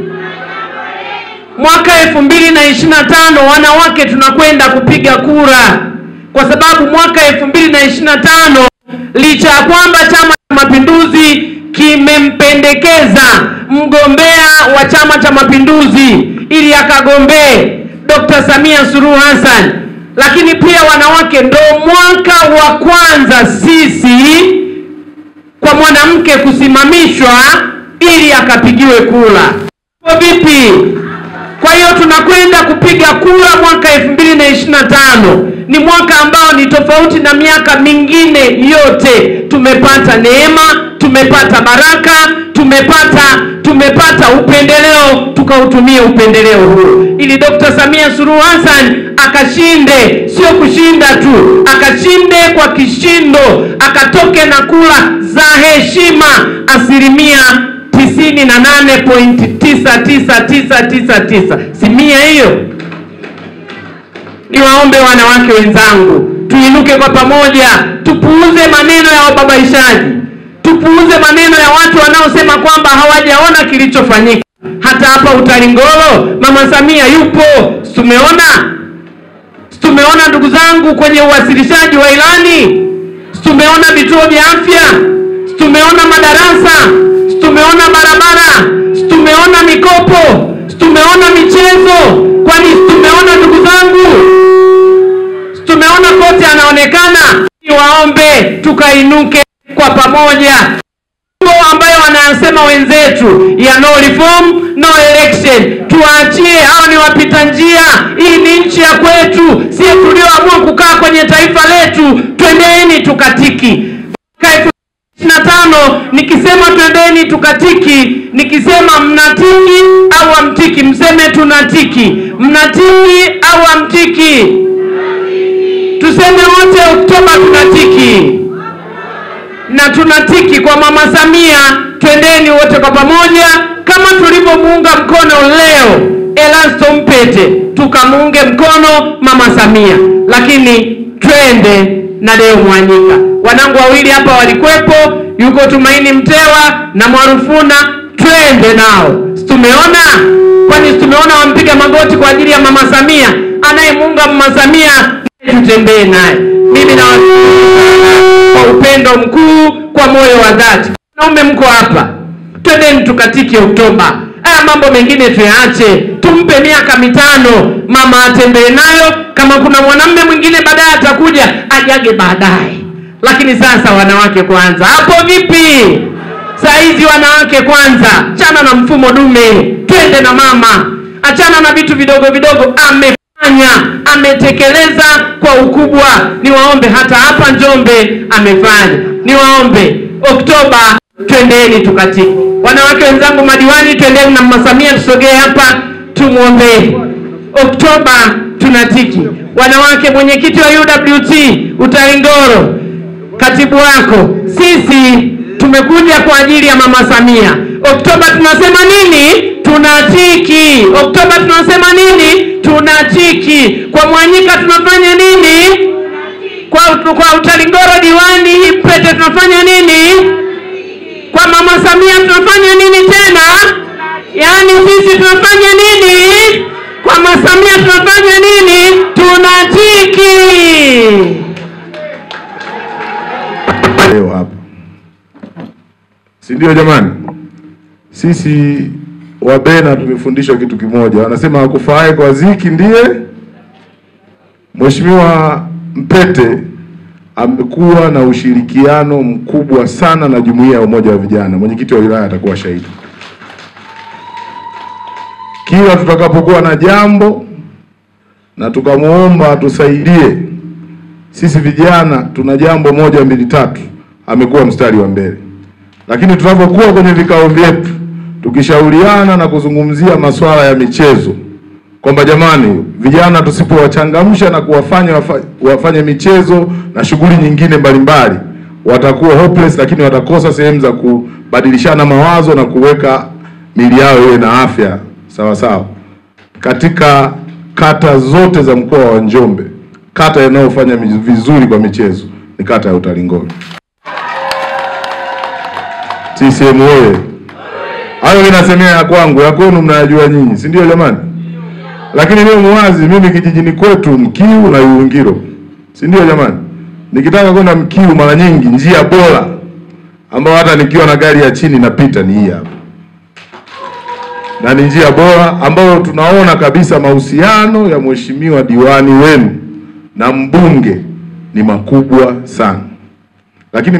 Mwaka 2025 wanawake tunakwenda kupiga kura, kwa sababu mwaka 2025 licha ya kwamba Chama cha Mapinduzi kimempendekeza mgombea wa Chama cha Mapinduzi ili akagombee Dr. Samia Suluhu Hassan, lakini pia wanawake ndo mwaka wa kwanza sisi kwa mwanamke kusimamishwa ili akapigiwe kura. Kwa vipi? Kwa hiyo tunakwenda kupiga kura mwaka 2025. Ni mwaka ambao ni tofauti na miaka mingine yote. Tumepata neema, tumepata baraka, tumepata upendeleo, tukautumie upendeleo huu ili Dr. Samia Suluhu Hassan akashinde, sio kushinda tu, akashinde kwa kishindo, akatoke na kura za heshima 98.99999. Simia hiyo. Niwaombe wanawake wenzangu, tuinuke kwa pamoja, tupuuze maneno ya wababaishaji, tupuuze maneno ya watu wanaosema kwamba hawajaona kilichofanyika. Hata hapa Utalingolo Mama Samia yupo. Tumeona ndugu zangu kwenye uwasilishaji wa ilani, tumeona vituo vya afya, tumeona madarasa, tumeona barabara, tumeona mikopo, tumeona michezo. Kwani tumeona ndugu zangu? Tumeona kote anaonekana. Niwaombe tukainuke kwa pamoja, ambayo wanasema wenzetu ya no reform no election. Tuachie, hao ni wapita njia. Hii ni nchi ya kwetu, si tulioamua kukaa kwenye taifa letu. Twendeni tukatiki. 2025 nikisema twendeni tukatiki, nikisema mnatiki au amtiki, mseme tunatiki. Mnatiki au amtiki? Tuseme wote Oktoba tunatiki. Na tunatiki kwa Mama Samia. Twendeni wote kwa pamoja, kama tulivyomuunga mkono leo Erasto Mpete, tukamuunge mkono Mama Samia. Lakini twende na Deo Mwanyika. Wanangu wawili hapa walikuwepo, yuko Tumaini Mtewa na Mwarufuna, twende nao. Tumeona, kwani tumeona wampiga magoti kwa ajili ya Mama Samia. Anayemuunga Mama Samia tutembee naye. Mimi na kwa upendo mkuu, kwa moyo wa dhati. Naume mko hapa, twendeni tukatiki Oktoba. Haya mambo mengine tuyaache, tumpe miaka 5 mama atembee nayo. Kama kuna mwanamume mwingine baadaye atakuja, ajage baadaye. Lakini sasa wanawake kwanza. Hapo vipi? Saizi wanawake kwanza. Achana na mfumo dume, twende na mama. Achana na vitu vidogo vidogo. Ametekeleza kwa ukubwa. Niwaombe hata hapa Njombe amefanya. Niwaombe Oktoba twendeni tukatiki. Wanawake wenzangu madiwani, twendeni na Mama Samia, tusogee hapa tumuombe. Oktoba tunatiki. Wanawake, mwenyekiti wa UWT Utalingolo, katibu wako, sisi tumekuja kwa ajili ya Mama Samia. Oktoba tunasema nini? Tunatiki. Oktoba tunasema nini? Tunatiki. Kwa Mwanyika tunafanya nini? Kwa Utalingolo diwani Mpete tunafanya nini? Kwa Mama Samia tunafanya nini tena? Yaani sisi tunafanya nini? Kwa Mama Samia tunafanya nini? Tunatiki.
Leo hapa, si ndio jamani? Sisi
Wabena tumefundishwa kitu kimoja, wanasema akufaaye kwa ziki ndiye. Mheshimiwa Mpete amekuwa na ushirikiano mkubwa sana na jumuiya ya umoja wa vijana. Mwenyekiti wa wilaya atakuwa shahidi. Kila tutakapokuwa na jambo na tukamuomba tusaidie, sisi vijana tuna jambo moja mbili tatu, amekuwa mstari wa mbele. Lakini tunapokuwa kwenye vikao vyetu tukishauriana na kuzungumzia masuala ya michezo, kwamba jamani, vijana tusipowachangamsha na kuwafanya wafanye michezo na shughuli nyingine mbalimbali, watakuwa hopeless, lakini watakosa sehemu za kubadilishana mawazo na kuweka miili yao iwe na afya sawa sawa. Katika kata zote za mkoa wa Njombe, kata inayofanya vizuri kwa michezo ni kata ya Utalingolo. CCM oye! Hayo ninasemea ya kwangu, ya kwenu mnayajua nyinyi, si ndio jamani? Lakini leo muwazi, mimi kijijini kwetu Mkiu na Iwungilo, si ndio jamani? Nikitaka kwenda Mkiu mara nyingi njia bora ambao hata nikiwa na gari ya chini napita ni hii hapa. Na ni njia bora ambayo tunaona kabisa mahusiano ya mheshimiwa diwani wenu na mbunge ni makubwa sana. Lakini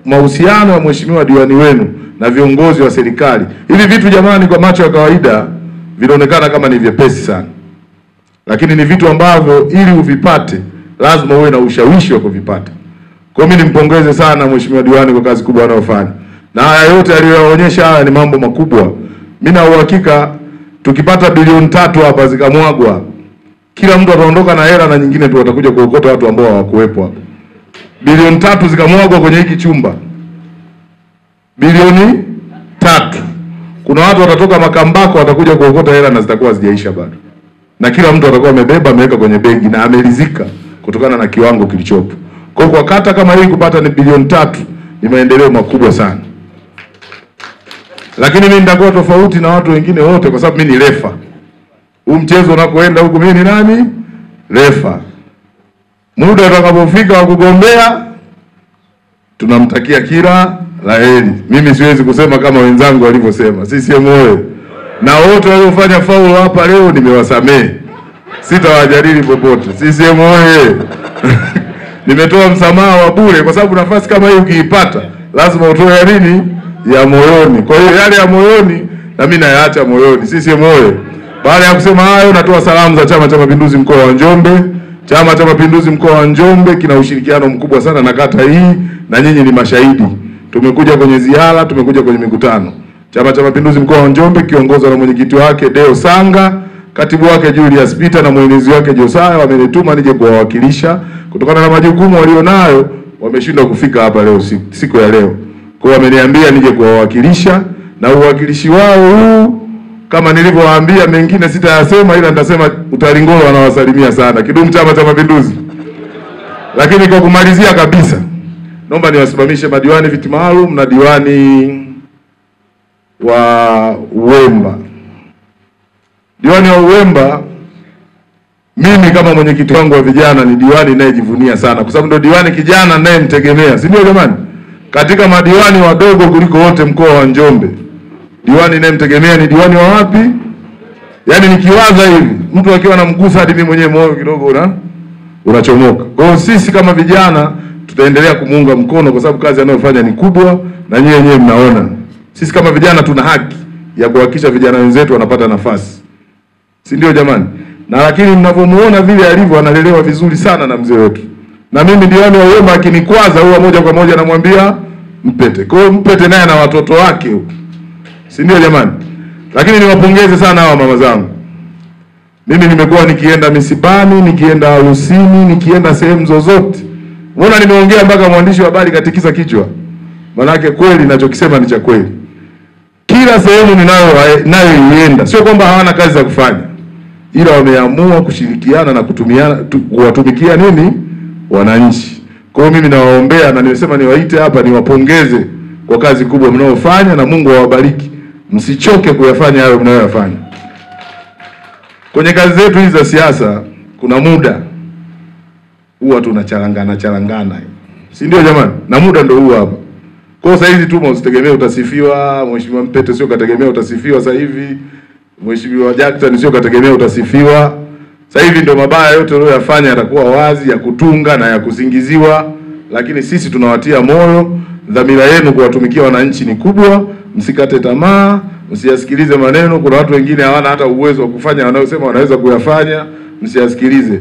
mahusiano ya mheshimiwa diwani wenu na viongozi wa serikali, hivi vitu jamani, kwa macho ya kawaida vinaonekana kama ni vyepesi sana, lakini ni vitu ambavyo ili uvipate lazima uwe na ushawishi wa kuvipata. Kwa mimi nimpongeze sana mheshimiwa diwani kwa kazi kubwa anayofanya, na haya yote aliyoonyesha haya ni mambo makubwa. Mimi na uhakika tukipata bilioni 3 hapa zikamwagwa, kila mtu ataondoka na hela na nyingine tu watakuja kuokota watu ambao hawakuwepo hapa. Bilioni 3 zikamwagwa kwenye hiki chumba, bilioni 3. Kuna watu watatoka Makambako watakuja kuokota hela na zitakuwa hazijaisha bado. Na kila mtu atakuwa amebeba ameweka kwenye begi na ameridhika kutokana na kiwango kilichopo. Kwa kata kama hii kupata ni bilioni 3 ni maendeleo makubwa sana. Lakini mimi nitakuwa tofauti na watu wengine wote kwa sababu mimi ni refa. Huu mchezo unakoenda huko mimi ni nani? Refa. Muda utakapofika wa kugombea tunamtakia kila laheri. Mimi siwezi kusema kama wenzangu walivyosema. CCM oye! Na wote waliofanya faulu hapa leo nimewasamehe. Sitawajadili popote. CCM oye! Nimetoa msamaha wa bure kwa sababu nafasi kama hii ukiipata lazima utoe ya nini? Ya moyoni. Kwa hiyo yale ya moyoni na mimi nayaacha moyoni. CCM oye! Baada ya kusema hayo, natoa salamu za Chama cha Mapinduzi mkoa wa Njombe. Chama cha Mapinduzi mkoa wa Njombe kina ushirikiano mkubwa sana na kata hii na nyinyi ni mashahidi. Tumekuja kwenye ziara, tumekuja kwenye mikutano. Chama cha Mapinduzi mkoa wa Njombe kiongozwa na mwenyekiti wake Deo Sanga, katibu wake Julius Peter na mwenezi wake Josaya wamenituma nije kuwawakilisha. Kutokana na majukumu walionayo wameshindwa kufika hapa leo siku ya leo. Kwa wameniambia nije kuwawakilisha, na uwakilishi wao huu kama nilivyowaambia mengine sitayasema, ila nitasema Utalingolo wanawasalimia sana. Kidumu Chama cha Mapinduzi. Lakini kwa kumalizia kabisa, naomba niwasimamishe madiwani viti maalum na diwani wa Uwemba. Diwani wa Uwemba, mimi kama mwenyekiti wangu wa vijana ni diwani ninayejivunia sana kwa sababu ndio diwani kijana ninayemtegemea. Si ndio jamani? Katika madiwani wadogo kuliko wote mkoa wa Njombe, diwani ninayemtegemea ni diwani wa wapi? Yaani nikiwaza hivi, mtu akiwa anamgusa hadi mimi mwenyewe moyo kidogo unachomoka. Kwa hiyo sisi kama vijana tutaendelea kumuunga mkono kwa sababu kazi anayofanya ni kubwa na nyinyi wenyewe mnaona. Sisi kama vijana tuna haki ya kuhakikisha vijana wenzetu wanapata nafasi. Si ndio jamani? Na lakini mnavyomuona vile alivyo analelewa vizuri sana na mzee wetu. Na mimi diwani wa Uwemba akinikwaza huwa moja kwa moja namwambia Mpete. Kwa hiyo Mpete naye na watoto wake huko. Si ndio jamani? Lakini niwapongeze sana hawa mama zangu. Mimi nimekuwa nikienda misibani, nikienda harusini, nikienda sehemu zozote. Mbona nimeongea mpaka mwandishi wa habari katikisa kichwa? Manake kweli ninachokisema ni cha kweli. Kila sehemu ninayoienda, sio kwamba hawana kazi za kufanya, ila wameamua kushirikiana na kuwatumikia nini? Wananchi. Kwa hiyo mimi nawaombea na nimesema niwaite hapa niwapongeze kwa kazi kubwa mnaofanya na Mungu awabariki. Msichoke kuyafanya hayo mnayoyafanya. Kwenye kazi zetu hizi za siasa kuna muda huwa tunachalangana. Si ndio jamani? Na muda ndio huu hapa. Kwa sasa hizi tu usitegemee utasifiwa, Mheshimiwa Mpete sio kategemea utasifiwa sasa hivi. Mheshimiwa Jackson sio kategemea utasifiwa. Sasa hivi ndio mabaya yote uliyofanya yatakuwa wazi, ya kutunga na ya kusingiziwa, lakini sisi tunawatia moyo. Dhamira yenu kuwatumikia wananchi ni kubwa, msikate tamaa, msiyasikilize maneno. Kuna watu wengine hawana hata uwezo wa kufanya wanayosema wanaweza kuyafanya, msiyasikilize.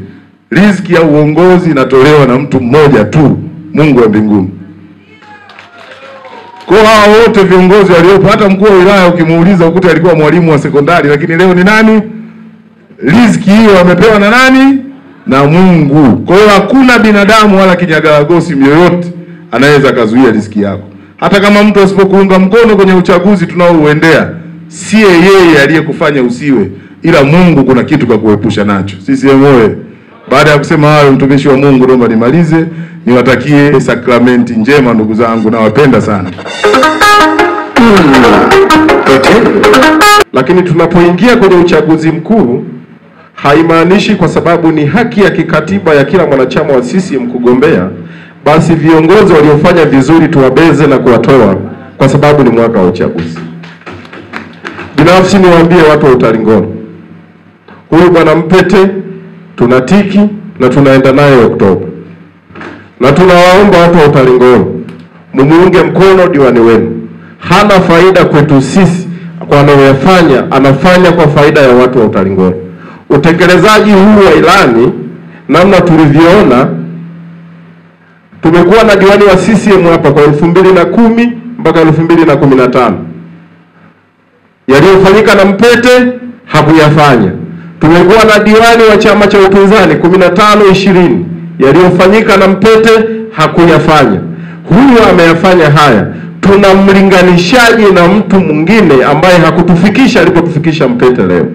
Riziki ya uongozi inatolewa na mtu mmoja tu, Mungu wa mbinguni. Kwa hao wote viongozi waliopo, hata mkuu wa wilaya ukimuuliza ukute alikuwa mwalimu wa sekondari, lakini leo ni nani? Riziki hiyo amepewa na nani? Na Mungu. Kwa hiyo hakuna binadamu wala kinyagalagosi yoyote anaweza kazuia riziki yako. Hata kama mtu asipokuunga mkono kwenye uchaguzi tunaouendea, siye yeye aliyekufanya usiwe, ila Mungu kuna kitu kakuepusha nacho. Sisi moyo. Baada ya kusema hayo, mtumishi wa Mungu, naomba nimalize, niwatakie sakramenti njema ndugu zangu, nawapenda sana.
Lakini tunapoingia kwenye uchaguzi mkuu, haimaanishi kwa sababu ni haki ya kikatiba ya kila mwanachama wa CCM kugombea, basi viongozi waliofanya vizuri tuwabeze na kuwatoa kwa sababu ni mwaka wa uchaguzi. Binafsi niwaambie watu wa Utalingolo, huyu bwana Mpete tunatiki na tunaenda naye Oktoba. Na tunawaomba watu wa Utalingolo, mumuunge mkono diwani wenu. Hana faida kwetu sisi kwa anayoyafanya, anafanya kwa faida ya watu wa Utalingolo. Utekelezaji huu wa ilani, namna tulivyoona, tumekuwa na diwani wa CCM hapa kwa 2010 mpaka 2015. Yaliyofanyika na Mpete hakuyafanya. Tumekuwa na diwani wa chama cha upinzani 15-20. Yaliyofanyika na Mpete hakuyafanya. Huyu ameyafanya haya. Tunamlinganishaje na mtu mwingine ambaye hakutufikisha alipotufikisha Mpete leo?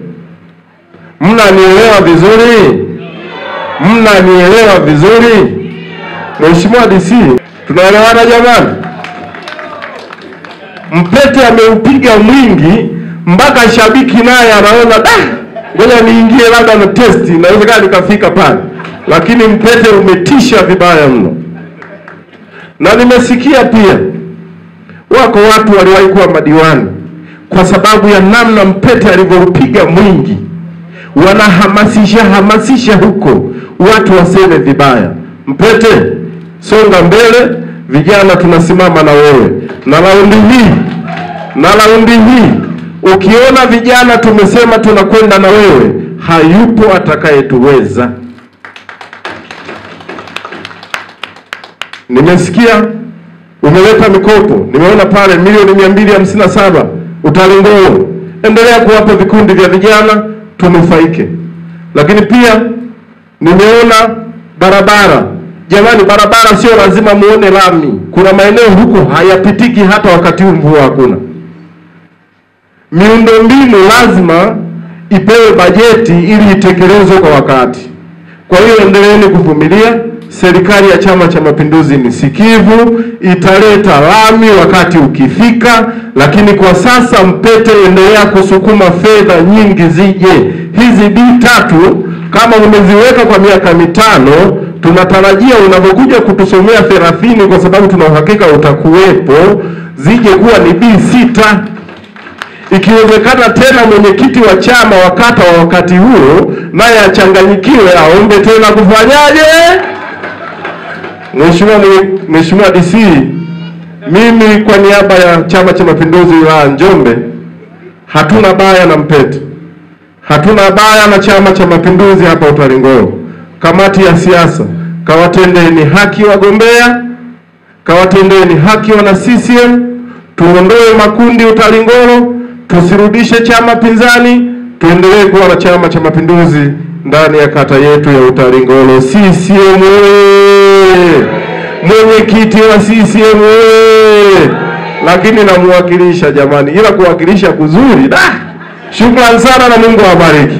Mnanielewa vizuri? Mnanielewa vizuri? Mheshimiwa DC, tunaelewana jamani? Mpete ameupiga mwingi mpaka shabiki naye anaona ngoja niingie labda na testi, naweza nikafika pale. Lakini Mpete umetisha vibaya mno. Na nimesikia pia wako watu waliwahi kuwa madiwani, kwa sababu ya namna Mpete alivyoupiga mwingi, wanahamasisha huko watu waseme vibaya. Mpete, songa mbele, vijana tunasimama na wewe. Na raundi hii ukiona vijana tumesema tunakwenda na wewe, hayupo atakayetuweza. Nimesikia umeleta mikopo, nimeona pale milioni 257 Utalingolo. Endelea kuwapa vikundi vya vijana tunufaike. Lakini pia nimeona barabara. Jamani, barabara sio lazima muone lami. Kuna maeneo huko hayapitiki hata wakati mvua hakuna. Miundombinu lazima ipewe bajeti ili itekelezwe kwa wakati. Kwa hiyo endeleeni kuvumilia. Serikali ya Chama cha Mapinduzi ni sikivu, italeta lami wakati ukifika. Lakini kwa sasa Mpete, endelea kusukuma fedha nyingi zije. Hizi B3 kama umeziweka kwa miaka 5, tunatarajia unapokuja kutusomea 30, kwa sababu tuna uhakika utakuwepo, zije kuwa ni B6. Ikiwezekana tena mwenyekiti wa chama wakata wa wakati huo naye achanganyikiwe, aombe tena kufanyaje? Mheshimiwa DC, mimi kwa niaba ya Chama cha Mapinduzi wilaya Njombe, hatuna baya na Mpete. Hatuna baya na Chama cha Mapinduzi hapa Utalingolo. Kamati ya siasa, kawatendeni haki wagombea, kawatendeni haki wana CCM, tuondoe makundi Utalingolo, tusirudishe chama pinzani, tuendelee kuwa na Chama cha Mapinduzi ndani ya kata yetu ya Utalingolo. CCM mwenyekiti wa CCM lakini namuwakilisha jamani, ila kuwakilisha kuzuri. Shukrani sana na Mungu awabariki.